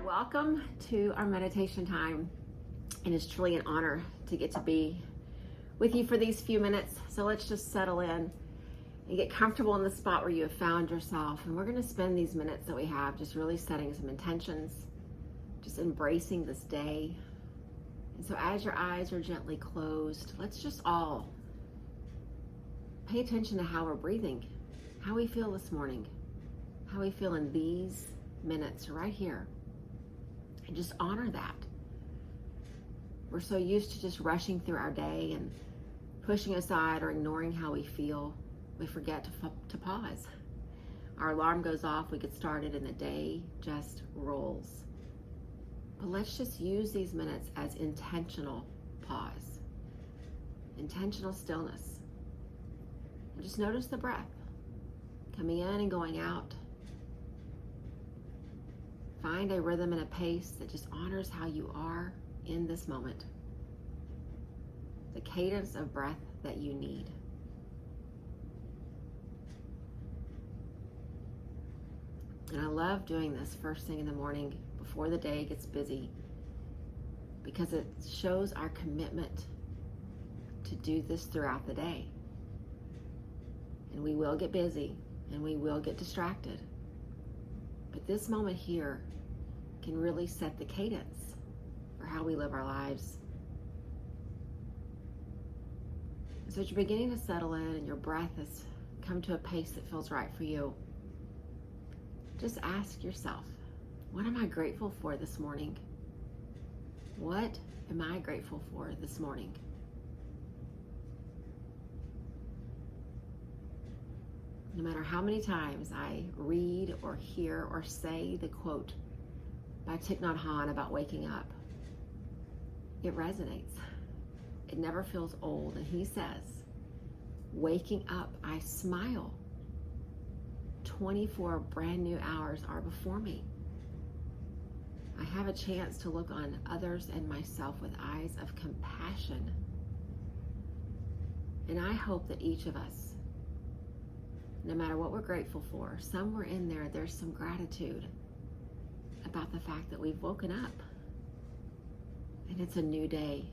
Welcome to our meditation time. It is truly an honor to get to be with you for these few minutes. So let's just settle in and get comfortable in the spot where you have found yourself. And we're going to spend these minutes that we have just really setting some intentions, just embracing this day. And so as your eyes are gently closed, let's just all pay attention to how we're breathing, how we feel this morning, how we feel in these minutes right here. And just honor that. We're so used to just rushing through our day and pushing aside or ignoring how we feel. We forget to pause. Our alarm goes off, we get started, and the day just rolls. But let's just use these minutes as intentional pause, intentional stillness. And just notice the breath coming in and going out. Find a rhythm and a pace that just honors how you are in this moment. The cadence of breath that you need. And I love doing this first thing in the morning before the day gets busy, because it shows our commitment to do this throughout the day. And we will get busy and we will get distracted. But this moment here can really set the cadence for how we live our lives. And so as you're beginning to settle in and your breath has come to a pace that feels right for you, just ask yourself, what am I grateful for this morning? What am I grateful for this morning? No matter how many times I read or hear or say the quote by Thich Nhat Hanh about waking up, it resonates. It never feels old. And he says, waking up, I smile. 24 brand new hours are before me. I have a chance to look on others and myself with eyes of compassion. And I hope that each of us, no matter what we're grateful for, somewhere in there, there's some gratitude about the fact that we've woken up and it's a new day.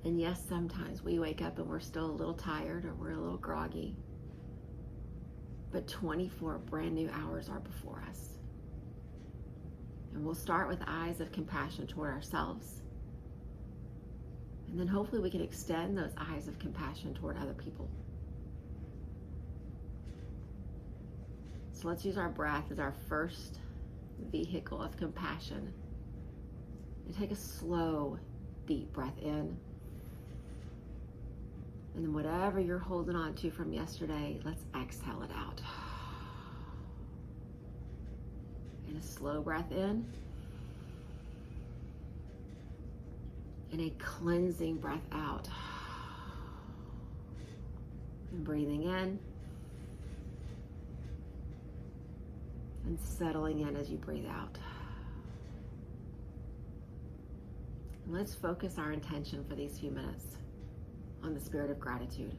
And yes, sometimes we wake up and we're still a little tired or we're a little groggy, but 24 brand new hours are before us. And we'll start with eyes of compassion toward ourselves. And then hopefully we can extend those eyes of compassion toward other people. So let's use our breath as our first vehicle of compassion. And take a slow, deep breath in. And then whatever you're holding on to from yesterday, let's exhale it out. And a slow breath in. And a cleansing breath out. And breathing in. And settling in as you breathe out. And let's focus our intention for these few minutes on the spirit of gratitude.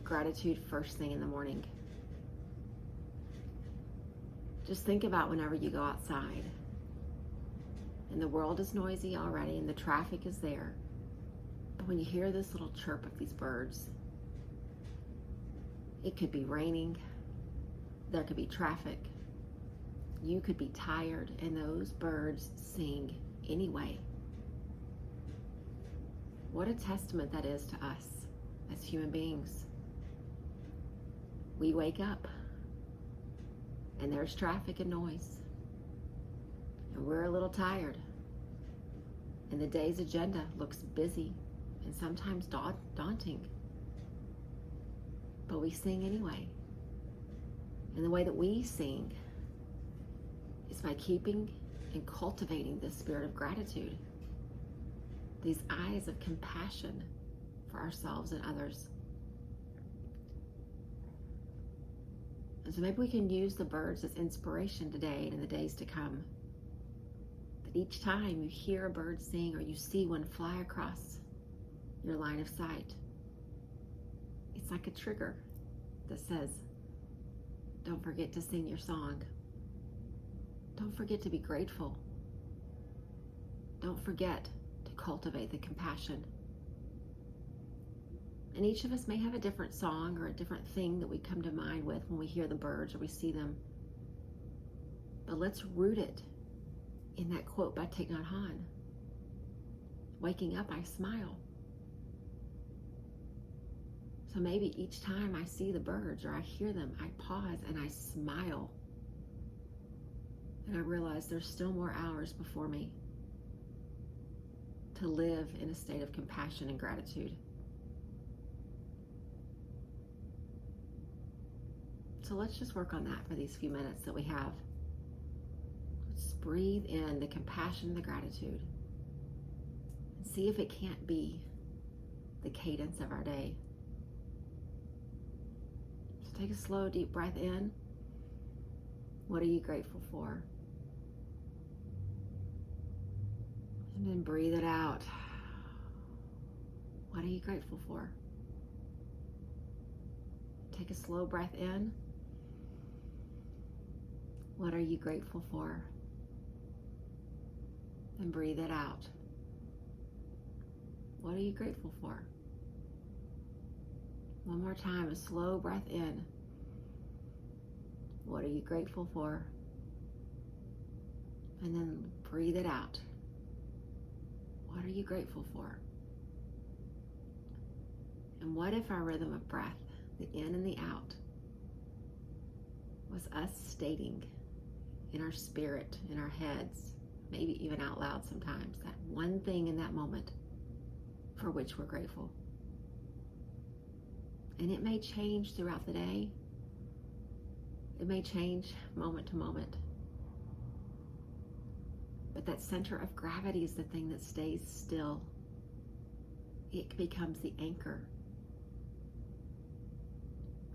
Gratitude first thing in the morning. Just think about whenever you go outside and the world is noisy already and the traffic is there. But when you hear this little chirp of these birds, it could be raining. There could be traffic. You could be tired, and those birds sing anyway. What a testament that is to us as human beings. We wake up, and there's traffic and noise, and we're a little tired, and the day's agenda looks busy and sometimes daunting, but we sing anyway. And the way that we sing is by keeping and cultivating this spirit of gratitude, these eyes of compassion for ourselves and others. And so maybe we can use the birds as inspiration today and in the days to come. That each time you hear a bird sing or you see one fly across your line of sight, It's like a trigger that says, don't forget to sing your song. Don't forget to be grateful. Don't forget to cultivate the compassion. And each of us may have a different song or a different thing that we come to mind with when we hear the birds or we see them. But let's root it in that quote by Thich Nhat Hanh. Waking up, I smile. So maybe each time I see the birds or I hear them, I pause and I smile. And I realize there's still more hours before me to live in a state of compassion and gratitude. So let's just work on that for these few minutes that we have. Let's breathe in the compassion and the gratitude and see if it can't be the cadence of our day. So take a slow, deep breath in. What are you grateful for? And then breathe it out. What are you grateful for? Take a slow breath in. What are you grateful for? And breathe it out. What are you grateful for? One more time, a slow breath in. What are you grateful for? And then breathe it out. What are you grateful for? And what if our rhythm of breath, the in and the out, was us stating in our spirit, in our heads, maybe even out loud sometimes, that one thing in that moment for which we're grateful. And it may change throughout the day. It may change moment to moment. But that center of gravity is the thing that stays still. It becomes the anchor.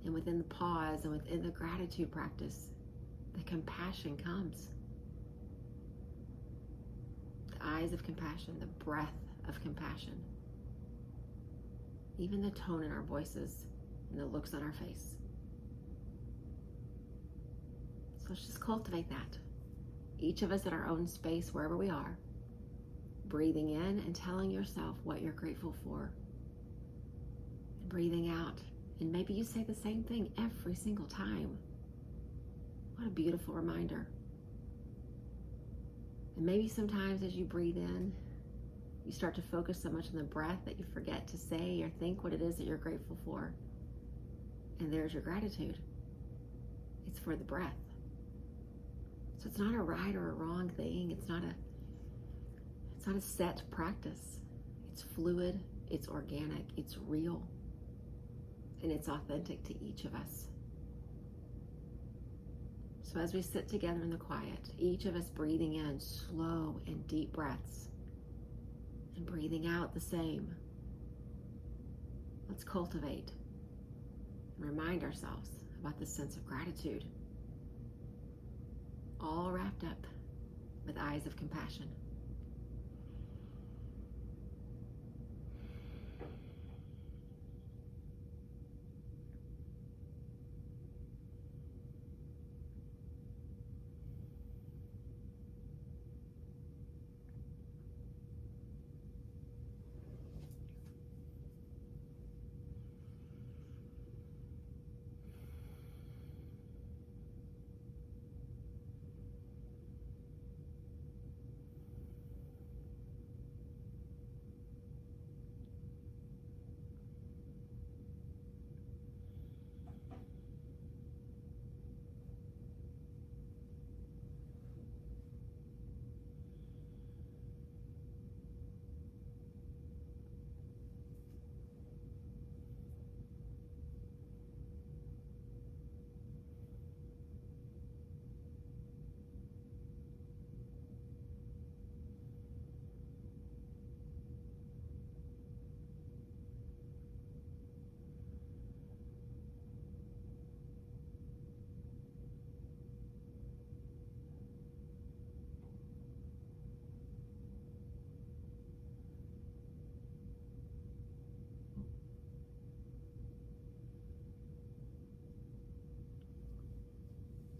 And within the pause and within the gratitude practice, the compassion comes. The eyes of compassion, the breath of compassion. Even the tone in our voices and the looks on our face. So let's just cultivate that. Each of us at our own space, wherever we are, breathing in and telling yourself what you're grateful for. And breathing out. And maybe you say the same thing every single time. What a beautiful reminder. And maybe sometimes as you breathe in, you start to focus so much on the breath that you forget to say or think what it is that you're grateful for. And there's your gratitude. It's for the breath. So it's not a right or a wrong thing. It's not a set practice. It's fluid, it's organic, it's real, and it's authentic to each of us. So as we sit together in the quiet, each of us breathing in slow and deep breaths and breathing out the same, let's cultivate and remind ourselves about this sense of gratitude, all wrapped up with eyes of compassion.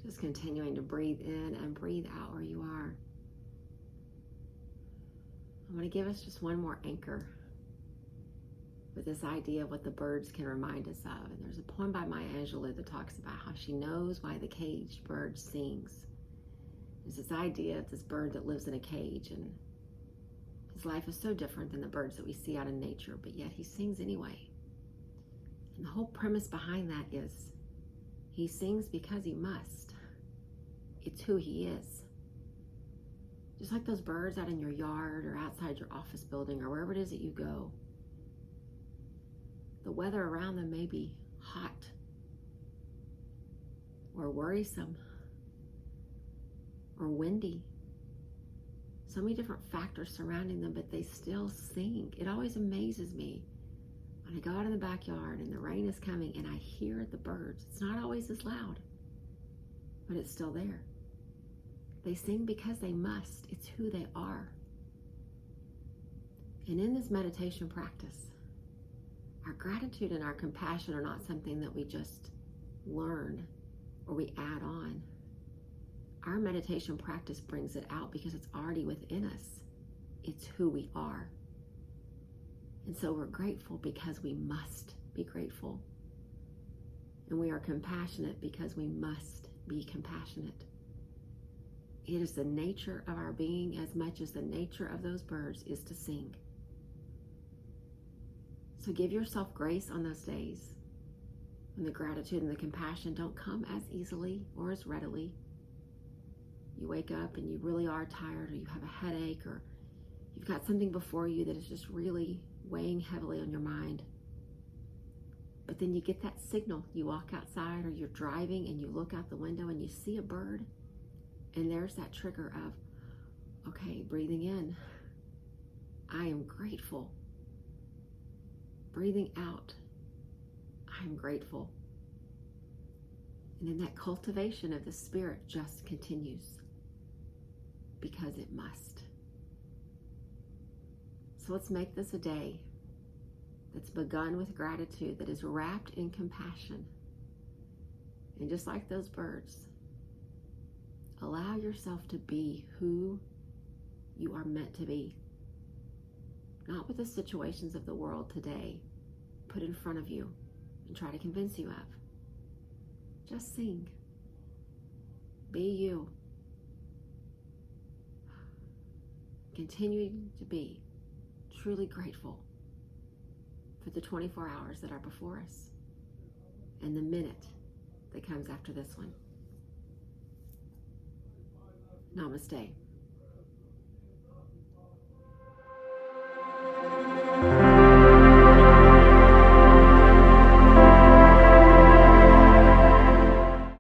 Just continuing to breathe in and breathe out where you are. I'm going to give us just one more anchor with this idea of what the birds can remind us of. And there's a poem by Maya Angelou that talks about how she knows why the caged bird sings. There's this idea of this bird that lives in a cage, and his life is so different than the birds that we see out in nature, but yet he sings anyway. And the whole premise behind that is he sings because he must. It's who he is. Just like those birds out in your yard or outside your office building or wherever it is that you go. The weather around them may be hot or worrisome or windy. So many different factors surrounding them, but they still sing. It always amazes me when I go out in the backyard and the rain is coming and I hear the birds. It's not always as loud, but it's still there. They sing because they must. It's who they are. And in this meditation practice, our gratitude and our compassion are not something that we just learn or we add on. Our meditation practice brings it out because it's already within us. It's who we are. And so we're grateful because we must be grateful. And we are compassionate because we must be compassionate. It is the nature of our being as much as the nature of those birds is to sing. So give yourself grace on those days when the gratitude and the compassion don't come as easily or as readily. You wake up and you really are tired, or you have a headache, or you've got something before you that is just really weighing heavily on your mind. But then you get that signal. You walk outside or you're driving and you look out the window and you see a bird, and there's that trigger of, okay, breathing in, I am grateful. Breathing out, I am grateful. And then that cultivation of the spirit just continues because it must. So let's make this a day that's begun with gratitude, that is wrapped in compassion. And just like those birds, allow yourself to be who you are meant to be. Not what the situations of the world today put in front of you and try to convince you of. Just sing. Be you. Continuing to be truly grateful for the 24 hours that are before us and the minute that comes after this one. Namaste.